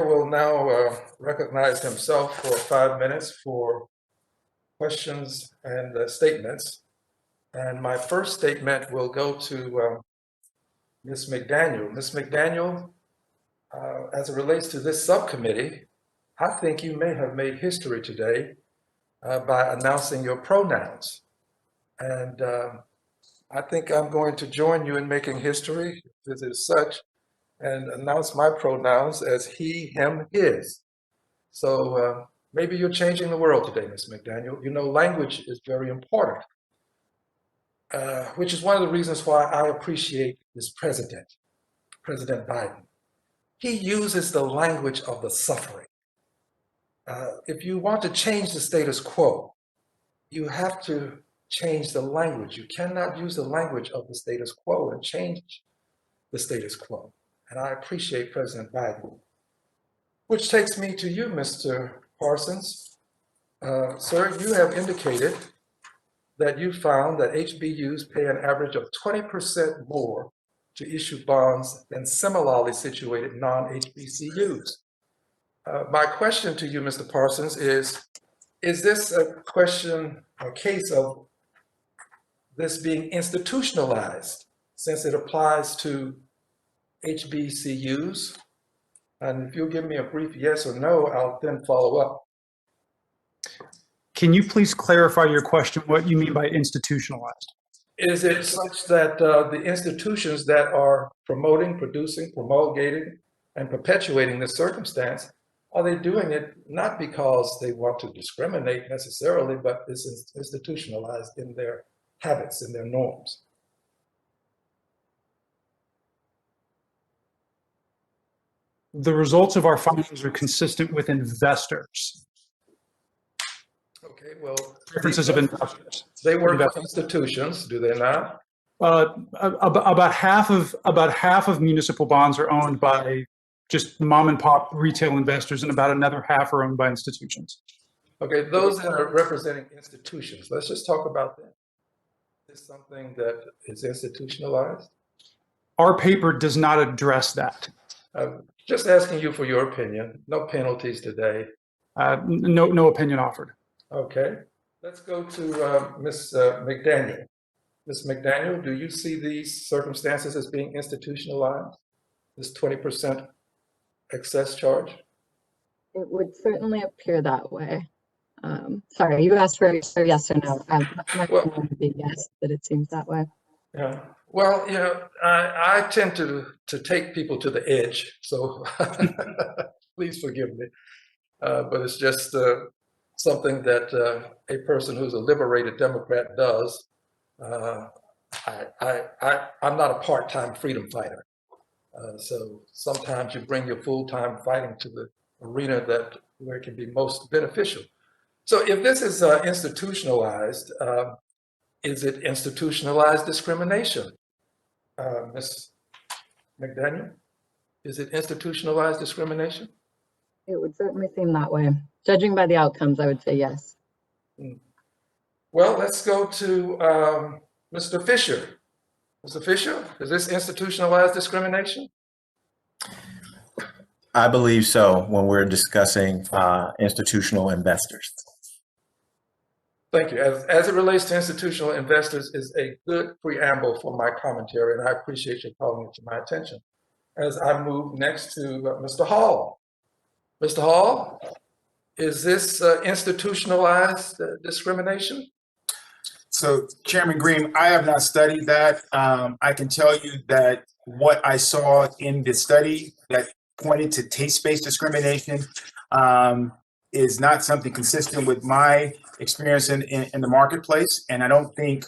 Will now recognize himself for 5 minutes for questions and statements. And my first statement will go to Ms. McDaniel. Ms. McDaniel, as it relates to this subcommittee, I think you may have made history today by announcing your pronouns. And I think I'm going to join you in making history, if it is such, and announce my pronouns as he, him, his. So maybe you're changing the world today, Ms. McDaniel. You know, language is very important, which is one of the reasons why I appreciate this president, President Biden. He uses the language of the suffering. If you want to change the status quo, you have to change the language. You cannot use the language of the status quo and change the status quo. And I appreciate President Biden. Which takes me to you, Mr. Parsons. Sir, you have indicated that you found that HBUs pay an average of 20% more to issue bonds than similarly situated non-HBCUs. My question to you, Mr. Parsons, is this a question, a case of this being institutionalized since it applies to HBCUs? And if you'll give me a brief yes or no, I'll then follow up. Can you please clarify your question, what you mean by institutionalized? Is it such that the institutions that are promoting, producing, promulgating, and perpetuating this circumstance, are they doing it not because they want to discriminate necessarily, but it's institutionalized in their habits, in their norms? The results of our findings are consistent with investors. Okay, well, Preferences of investors. They work for institutions, do they not? About half of municipal bonds are owned by just mom and pop retail investors, and about another half are owned by institutions. Okay, those that are representing institutions, let's just talk about that. Is this something that is institutionalized? Our paper does not address that. Just asking you for your opinion. No penalties today. No opinion offered. Okay, let's go to Ms. McDaniel. Ms. McDaniel, do you see these circumstances as being institutionalized, this 20% excess charge? It would certainly appear that way. Sorry, you asked for yes or no. My opinion would be yes, that it seems that way. Yeah. Well, you know, I tend to take people to the edge, so please forgive me. But it's just something that a person who's a liberated Democrat does. I'm not a part-time freedom fighter. So sometimes you bring your full-time fighting to the arena where it can be most beneficial. So if this is institutionalized, is it institutionalized discrimination? Ms. McDaniel, is it institutionalized discrimination? It would certainly seem that way. Judging by the outcomes, I would say yes. Well, let's go to Mr. Fisher. Mr. Fisher, is this institutionalized discrimination? I believe so when we're discussing institutional investors. Thank you. As it relates to institutional investors is a good preamble for my commentary, and I appreciate you calling it to my attention. As I move next to Mr. Hall. Mr. Hall, is this institutionalized discrimination? So, Chairman Green, I have not studied that. I can tell you that what I saw in the study that pointed to taste-based discrimination is not something consistent with my experience in the marketplace. And I don't think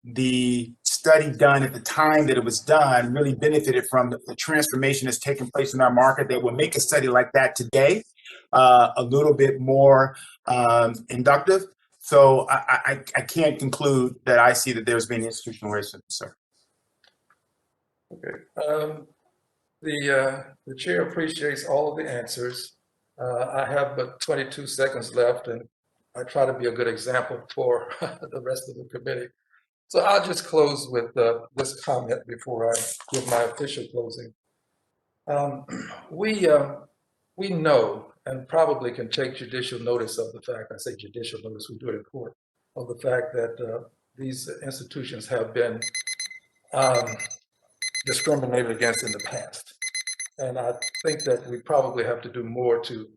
the study done at the time that it was done really benefited from the transformation that's taken place in our market that would make a study like that today a little bit more inductive. So I can't conclude that I see that there's been institutional racism, sir. Okay. The chair appreciates all of the answers. I have but 22 seconds left, and I try to be a good example for the rest of the committee. So I'll just close with this comment before I give my official closing. We we know and probably can take judicial notice of the fact, I say judicial notice, we do it in court, of the fact that these institutions have been discriminated against in the past. And I think that we probably have to do more to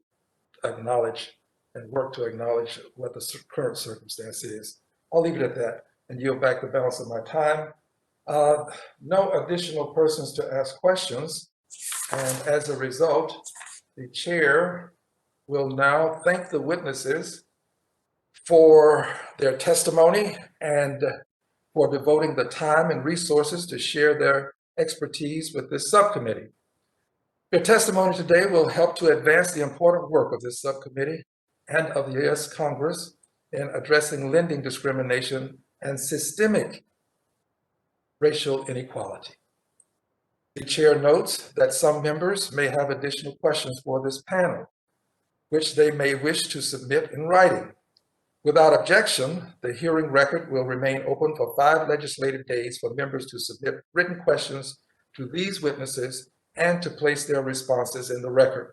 acknowledge and work to acknowledge what the current circumstance is. I'll leave it at that and yield back the balance of my time. No additional persons to ask questions. And as a result, the chair will now thank the witnesses for their testimony and for devoting the time and resources to share their expertise with this subcommittee. Your testimony today will help to advance the important work of this subcommittee and of the U.S. Congress in addressing lending discrimination and systemic racial inequality. The chair notes that some members may have additional questions for this panel, which they may wish to submit in writing. Without objection, the hearing record will remain open for 5 legislative days for members to submit written questions to these witnesses and to place their responses in the record.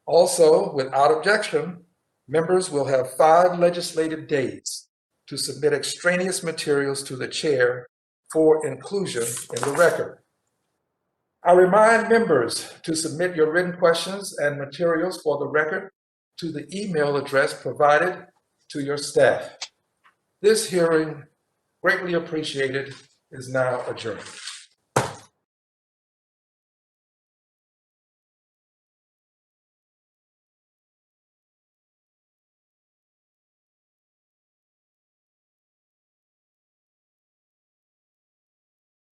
Also, without objection, members will have 5 legislative days to submit extraneous materials to the chair for inclusion in the record. I remind members to submit your written questions and materials for the record to the email address provided to your staff. This hearing, greatly appreciated, is now adjourned.